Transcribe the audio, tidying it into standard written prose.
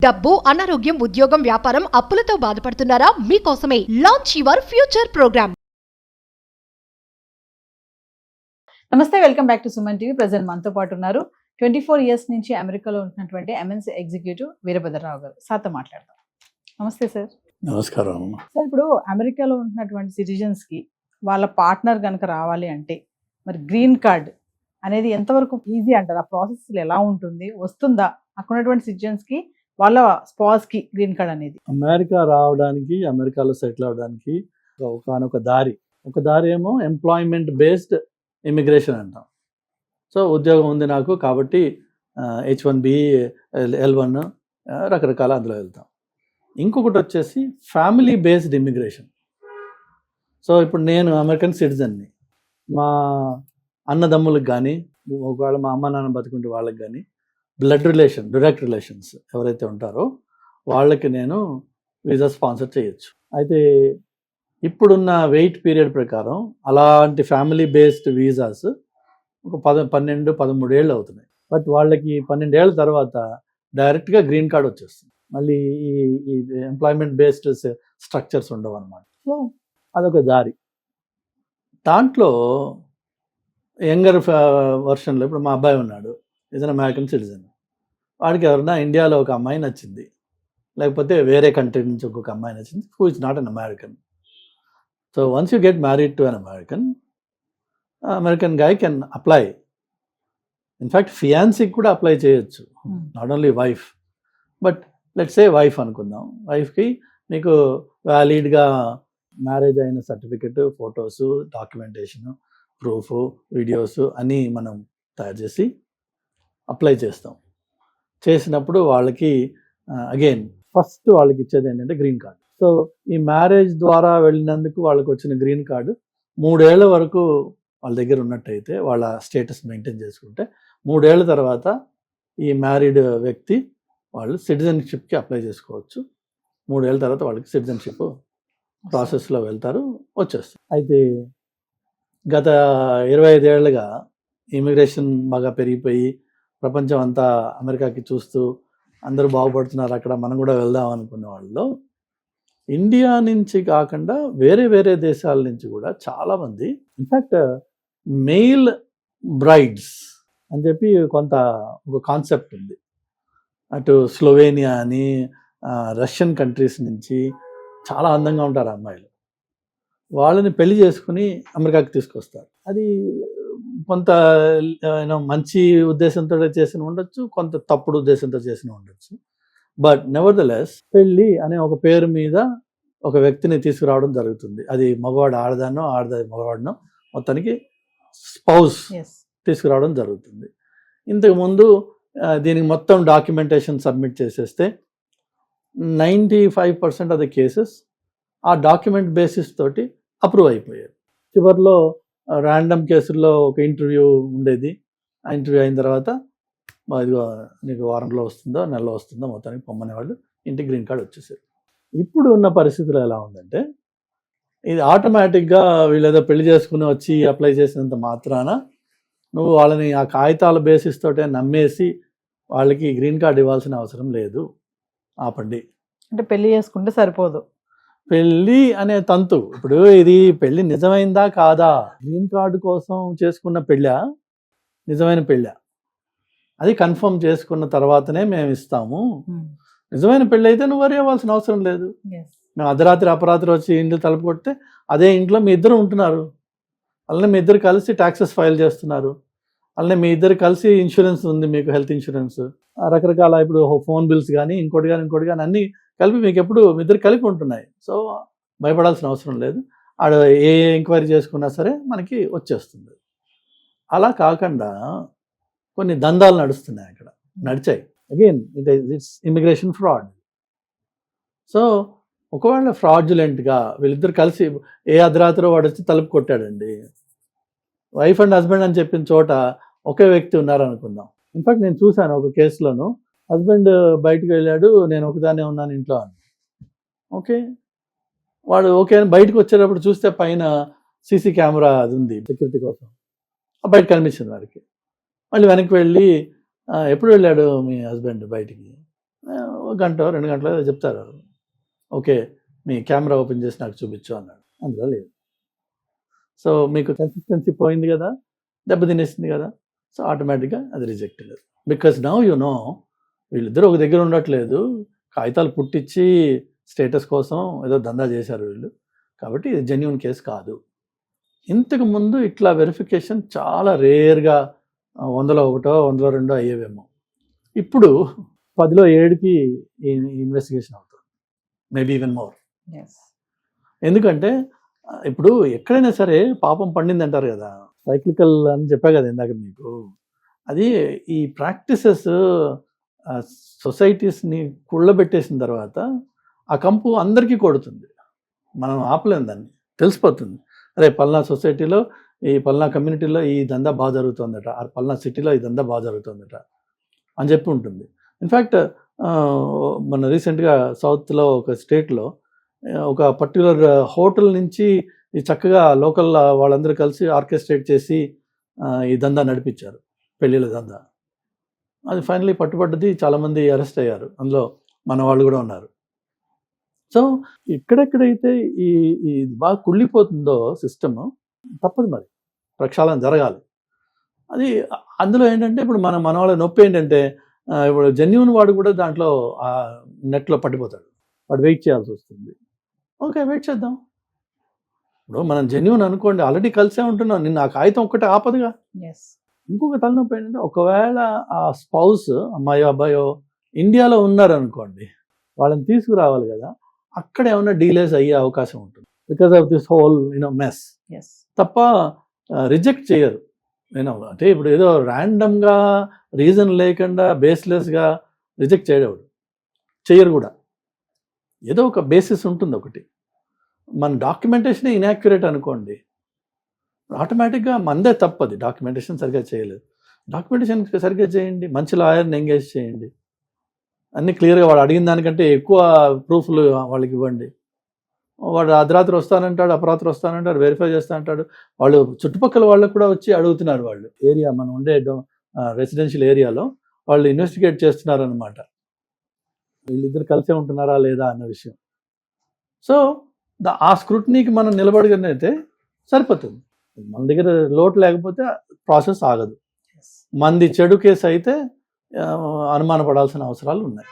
డబ్బు, అనారోగ్యం, ఉద్యోగం, వ్యాపారం, అప్పులతో బాధపడుతున్నారా? మీకోసమే లాంచ్ యువర్ ఫ్యూచర్ ప్రోగ్రామ్. నమస్తే, welcome back to Suman TV. Present మనతో పాటు ఉన్నారు 24 ఇయర్స్ నుంచి అమెరికాలో ఉంటున్నటువంటి ఎంఎన్సీ ఎగ్జిక్యూటివ్ వీరభద్రరావు గారు. సార్తో మాట్లాడదాం. నమస్తే సార్. నమస్కారం. సార్, ఇప్పుడు అమెరికాలో ఉంటున్నటువంటి సిటిజన్స్ కి వాళ్ళ పార్ట్నర్ కనుక రావాలి అంటే మరి గ్రీన్ కార్డ్ అనేది ఎంతవరకు ఈజీ అంటారు? ఆ ప్రాసెస్ ఎలా ఉంటుంది? వస్తుందా అక్కడ ఉన్నటువంటి సిటిజన్స్ కి వాళ్ళ స్పాస్ కి గ్రీన్ కార్డ్ అనేది? అమెరికా రావడానికి, అమెరికాలో సెటిల్ అవడానికి ఒక దారి ఏమో ఎంప్లాయ్మెంట్ బేస్డ్ ఇమిగ్రేషన్ అంటాం. సో ఉద్యోగం ఉంది నాకు కాబట్టి H1B, L1 రకరకాల అందులో వెళ్తాం. ఇంకొకటి వచ్చేసి ఫ్యామిలీ బేస్డ్ ఇమిగ్రేషన్. సో ఇప్పుడు నేను అమెరికన్ సిటిజన్ని, మా అన్నదమ్ములకు కానీ, ఒకవేళ మా అమ్మ నాన్న బతుకుంటే వాళ్ళకి కానీ డైరెక్ట్ రిలేషన్స్ ఎవరైతే ఉంటారో వాళ్ళకి నేను వీసా స్పాన్సర్ చేయొచ్చు. అయితే ఇప్పుడున్న వెయిట్ పీరియడ్ ప్రకారం అలాంటి ఫ్యామిలీ బేస్డ్ వీసాస్ ఒక 12-13 ఏళ్ళు అవుతున్నాయి. బట్ వాళ్ళకి 12 ఏళ్ళ తర్వాత డైరెక్ట్గా గ్రీన్ కార్డ్ వచ్చేస్తుంది. మళ్ళీ ఈ ఎంప్లాయ్మెంట్ బేస్డ్ స్ట్రక్చర్స్ ఉండవు అన్నమాట. సో అదొక దారి. దాంట్లో యంగర్ వర్షన్లో ఇప్పుడు మా అబ్బాయి ఉన్నాడు, ఇతను అమెరికన్ సిటిజన్. వాడికి ఎవరన్నా ఇండియాలో ఒక అమ్మాయి నచ్చింది, లేకపోతే వేరే కంట్రీ నుంచి ఒక్కొక్క అమ్మాయి నచ్చింది, who is not an American. So once you get married to an American guy can apply. In fact ఫియాన్సీకి కూడా అప్లై చేయొచ్చు, not only wife. But let's say wife అనుకుందాం. వైఫ్కి మీకు వ్యాలిడ్గా మ్యారేజ్ అయిన certificate, photos, documentation, proof, videos అన్నీ మనం తయారు చేసి అప్లై చేస్తాం. చేసినప్పుడు వాళ్ళకి అగైన్ ఫస్ట్ వాళ్ళకి ఇచ్చేది ఏంటంటే గ్రీన్ కార్డ్. సో ఈ మ్యారేజ్ ద్వారా వెళ్ళినందుకు వాళ్ళకి వచ్చిన గ్రీన్ కార్డు 3 ఏళ్ల వరకు వాళ్ళ దగ్గర ఉన్నట్టయితే, వాళ్ళ స్టేటస్ మెయింటైన్ చేసుకుంటే 3 ఏళ్ల తర్వాత ఈ మ్యారీడ్ వ్యక్తి వాళ్ళు సిటిజన్షిప్కి అప్లై చేసుకోవచ్చు. 3 ఏళ్ల తర్వాత వాళ్ళకి సిటిజన్షిప్ ప్రాసెస్లో వెళ్తారు, వచ్చేస్తారు. అయితే గత 25 ఏళ్ళుగా ఇమిగ్రేషన్ బాగా పెరిగిపోయి ప్రపంచం అంతా అమెరికాకి చూస్తూ అందరూ బాగుపడుతున్నారు, అక్కడ మనం కూడా వెళ్దాం అనుకునే వాళ్ళు ఇండియా నుంచి కాకుండా వేరే వేరే దేశాల నుంచి కూడా చాలామంది, ఇన్ఫ్యాక్ట్ మెయిల్ బ్రైడ్స్ అని చెప్పి ఒక కాన్సెప్ట్ ఉంది. అటు స్లోవేనియా అని, రష్యన్ కంట్రీస్ నుంచి చాలా అందంగా ఉంటారు అమ్మాయిలు. వాళ్ళని పెళ్లి చేసుకుని అమెరికాకి తీసుకొస్తారు. అది కొంత మంచి ఉద్దేశంతో చేసిన ఉండొచ్చు, కొంత తప్పుడు ఉద్దేశంతో చేసిన ఉండొచ్చు. బట్ నెవర్ ద లెస్ పెళ్ళి అనే ఒక పేరు మీద ఒక వ్యక్తిని తీసుకురావడం జరుగుతుంది. అది మగవాడు ఆడదానో, ఆడది మగవాడినో, మొత్తానికి స్పౌస్ తీసుకురావడం జరుగుతుంది. ఇంతకుముందు దీనికి మొత్తం డాక్యుమెంటేషన్ సబ్మిట్ చేసేస్తే 95% ఆఫ్ ద కేసెస్ ఆ డాక్యుమెంట్ బేసిస్ తోటి అప్రూవ్ అయిపోయాయి. చివరిలో ర్యాండమ్ కేసుల్లో ఒక ఇంటర్వ్యూ ఉండేది. ఆ ఇంటర్వ్యూ అయిన తర్వాత ఇదిగో నీకు వారంలో వస్తుందో, నెలలో వస్తుందో, మొత్తానికి పొమ్మనేవాళ్ళు, ఇంటికి గ్రీన్ కార్డ్ వచ్చేసారు. ఇప్పుడు ఉన్న పరిస్థితులు ఎలా ఉందంటే, ఇది ఆటోమేటిక్గా వీళ్ళు ఏదో పెళ్లి చేసుకుని వచ్చి అప్లై చేసినంత మాత్రాన నువ్వు వాళ్ళని ఆ కాగితాల బేసిస్ తోటే నమ్మేసి వాళ్ళకి గ్రీన్ కార్డ్ ఇవ్వాల్సిన అవసరం లేదు. ఆపండి. అంటే పెళ్లి చేసుకుంటే సరిపోదు. పెళ్ళి అనే తంతు, ఇప్పుడు ఇది పెళ్ళి నిజమైందా కాదా, గ్రీన్ కార్డు కోసం చేసుకున్న పెళ్ళా, నిజమైన పెళ్ళా, అది కన్ఫర్మ్ చేసుకున్న తర్వాతనే మేము ఇస్తాము. నిజమైన పెళ్ళి అయితే నువ్వు వరి అవ్వాల్సిన అవసరం లేదు. మేము అర్ధరాత్రి అపరాత్రి వచ్చి ఇంట్లో తలుపు కొడితే అదే ఇంట్లో మీ ఇద్దరు ఉంటున్నారు, అలానే మీ ఇద్దరు కలిసి ట్యాక్సెస్ ఫైల్ చేస్తున్నారు, అలానే మీ ఇద్దరు కలిసి ఇన్సూరెన్స్ ఉంది, మీకు హెల్త్ ఇన్సూరెన్స్, రకరకాల ఇప్పుడు ఫోన్ బిల్స్ కానీ ఇంకోటి కానీ అన్నీ కలిపి మీకు ఎప్పుడు మీ ఇద్దరు కలిపి ఉంటున్నాయి. సో భయపడాల్సిన అవసరం లేదు. ఆడ ఏ ఎంక్వైరీ చేసుకున్నా సరే మనకి వచ్చేస్తుంది. అలా కాకుండా కొన్ని దందాలు నడిచాయి. Again it's immigration fraud. So ఒకవేళ ఫ్రాడ్యులెంట్గా వీళ్ళిద్దరు కలిసి ఏ అర్ధరాత్రిలో వాడు వచ్చి తలుపు కొట్టాడండి, వైఫ్ అండ్ హస్బెండ్ అని చెప్పిన చోట ఒకే వ్యక్తి ఉన్నారనుకుందాం. ఇన్ఫాక్ట్ నేను చూశాను ఒక కేసులోను, హస్బెండ్ బయటకు వెళ్ళాడు, నేను ఒకదానే ఉన్నాను ఇంట్లో అని. ఓకే, వాడు ఓకే అని బయటకు వచ్చేటప్పుడు చూస్తే పైన సీసీ కెమెరా అది ఉంది సెక్యూరిటీ కోసం, బయట కనిపించింది వాడికి. మళ్ళీ వెనక్కి వెళ్ళి ఎప్పుడు వెళ్ళాడు మీ హస్బెండ్ బయటికి, ఒక గంట 2 గంటలు ఏదో చెప్తారు. ఓకే, మీ కెమెరా ఓపెన్ చేసి నాకు చూపించు అన్నాడు. అందులో లేదు. సో మీకు కన్సిస్టెన్సీ పోయింది కదా, దెబ్బతినేసింది కదా. సో ఆటోమేటిక్గా అది rejected. Because now you know వీళ్ళిద్దరూ ఒక దగ్గర ఉండట్లేదు, కాగితాలు పుట్టించి స్టేటస్ కోసం ఏదో దందా చేశారు వీళ్ళు, కాబట్టి ఇది జెన్యున్ కేసు కాదు. ఇంతకు ముందు ఇట్లా వెరిఫికేషన్ చాలా రేర్గా 100లో 1, 100లో 2 అయ్యేవేమో. ఇప్పుడు 10లో 7కి ఇన్వెస్టిగేషన్ అవుతుంది, మేబీ ఈవెన్ మోర్. ఎందుకంటే ఇప్పుడు ఎక్కడైనా సరే పాపం పండింది అంటారు కదా, సైక్లికల్ అని చెప్పా కదా ఇందాక మీకు. అది ఈ ప్రాక్టీసెస్ సొసైటీస్ని కుళ్ళబెట్టేసిన తర్వాత ఆ కంపు అందరికీ కొడుతుంది. మనం ఆపలేం దాన్ని, తెలిసిపోతుంది. అరే పల్నా సొసైటీలో, ఈ పల్నా కమ్యూనిటీలో ఈ దందా బాగా జరుగుతుందట, ఆ పల్నా సిటీలో ఈ దందా బాగా జరుగుతుందట అని చెప్పి ఉంటుంది. ఇన్ఫ్యాక్ట్ మన రీసెంట్గా సౌత్లో ఒక స్టేట్లో ఒక పర్టికులర్ హోటల్ నుంచి ఈ చక్కగా లోకల్ వాళ్ళందరూ కలిసి ఆర్కెస్ట్రేట్ చేసి ఈ దందా నడిపించారు, పెళ్ళిళ్ళ దందా. అది ఫైనలీ పట్టుబడ్డది, చాలామంది అరెస్ట్ అయ్యారు, అందులో మన వాళ్ళు కూడా ఉన్నారు. సో ఎక్కడెక్కడైతే ఈ ఈ బాగా కుళ్ళిపోతుందో సిస్టమ్, తప్పదు మరి, ప్రక్షాళన జరగాలి. అది అందులో ఏంటంటే ఇప్పుడు మన వాళ్ళ నొప్పి ఏంటంటే ఇప్పుడు జెన్యున్ వాడు కూడా దాంట్లో నెట్లో పడిపోతాడు, వాడు వెయిట్ చేయాల్సి వస్తుంది. ఓకే, వెయిట్ చేద్దాం. ఇప్పుడు మనం జెన్యున్ అనుకోండి, ఆల్రెడీ కలిసే ఉంటున్నాం, నిన్న ఆ కాగితం ఒక్కటే ఆపదుగా. ఇంకొక తలనొప్పి ఏంటంటే ఒకవేళ ఆ స్పౌస్, అమ్మాయో అబ్బాయో ఇండియాలో ఉన్నారనుకోండి, వాళ్ళని తీసుకురావాలి కదా, అక్కడ ఏమైనా డీలేస్ అయ్యే అవకాశం ఉంటుంది because of this whole mess. తప్ప రిజెక్ట్ చేయరు. అంటే ఇప్పుడు ఏదో ర్యాండమ్గా రీజన్ లేకుండా బేస్లెస్గా రిజెక్ట్ చేయరు కూడా. ఏదో ఒక బేసిస్ ఉంటుంది ఒకటి. మన డాక్యుమెంటేషన్ ఇన్యాక్యురేట్ అనుకోండి, ఆటోమేటిక్గా మందే తప్పది, డాక్యుమెంటేషన్ సరిగ్గా చేయలేదు. డాక్యుమెంటేషన్ సరిగ్గా చేయండి, మంచి లాయర్ని ఎంగేజ్ చేయండి, అన్నీ క్లియర్గా వాడు అడిగిన దానికంటే ఎక్కువ ప్రూఫ్లు వాళ్ళకి ఇవ్వండి. వాడు అర్ధరాత్రి వస్తానంటాడు, అపరాత్రి వస్తానంటాడు, వెరిఫై చేస్తానంటాడు. వాళ్ళు చుట్టుపక్కల వాళ్ళకు కూడా వచ్చి అడుగుతున్నారు. వాళ్ళు ఏరియా, మనం ఉండే రెసిడెన్షియల్ ఏరియాలో వాళ్ళు ఇన్వెస్టిగేట్ చేస్తున్నారు అనమాట, వీళ్ళిద్దరు కలిసే ఉంటున్నారా లేదా అన్న విషయం. సో ఆ స్క్రూటినీకి మనం నిలబడినైతే సరిపోతుంది. మన దగ్గర లోటు లేకపోతే ప్రాసెస్ ఆగదు. మంది చెడు కేసు అయితే అనుమానపడాల్సిన అవసరాలు ఉన్నాయి.